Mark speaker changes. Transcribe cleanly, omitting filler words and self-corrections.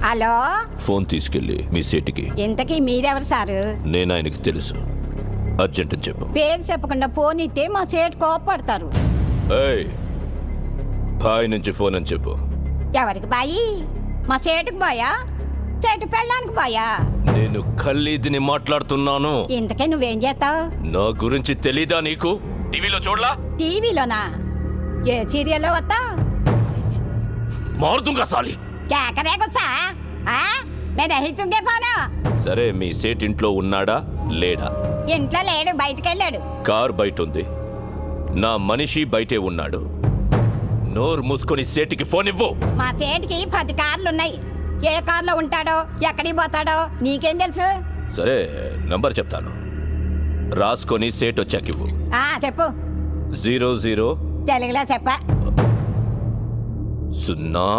Speaker 1: Hello,
Speaker 2: phone తీసుకెళ్ళి మీ సేటికి.
Speaker 1: ఇంతకీ మీరెవరు సారు?
Speaker 2: నేను ఆయనకి తెలుసు. అర్జెంట్ అని చెప్పు.
Speaker 1: పేరు చెప్పకుండా ఫోన్ ఇస్తే మా సేటు కోపడతారు.
Speaker 2: ఏయ్, బాయ్ నుంచి ఫోన్ అని చెప్పు.
Speaker 1: ఎవరికి బాయి? మా సేటుకు బాయా, చెట్టు పెళ్ళడానికి బాయా?
Speaker 2: నేను ఖల్లీదిని మాట్లాడుతున్నాను.
Speaker 1: ఇంతకే నువ్వేం చేస్తావు?
Speaker 2: నా గురించి తెలీదా నీకు? టీవీలో చూడలా?
Speaker 1: టీవీలోనా? ఏ సీరియల్లో వస్తావు?
Speaker 2: మారుతుంగా సాలి.
Speaker 1: కేకరే గుచ్చా? నేను అహితుంగే ఫోను.
Speaker 2: సరే, మీ సేట్ ఇంట్లో ఉన్నాడా లేడా?
Speaker 1: ఇంట్లో లేడు, బయటికి వెళ్ళాడు.
Speaker 2: కార్ బయట ఉంది, నా మనిషి బయటే ఉన్నాడు. నోరు మూసుకొని సేటికి ఫోన్ ఇవ్వు.
Speaker 1: మా సేటుకి 10 కార్లున్నాయి. ఏ కార్లో ఉంటాడో, ఎక్కడికి పోతాడో నీకేం తెలుసు?
Speaker 2: సరే, నంబర్ చెప్తాను, రాసుకొని సేట్ వచ్చాక ఇవ్వు.
Speaker 1: చెప్పు.
Speaker 2: 00
Speaker 1: తెలుగులో చెప్ప.
Speaker 2: 0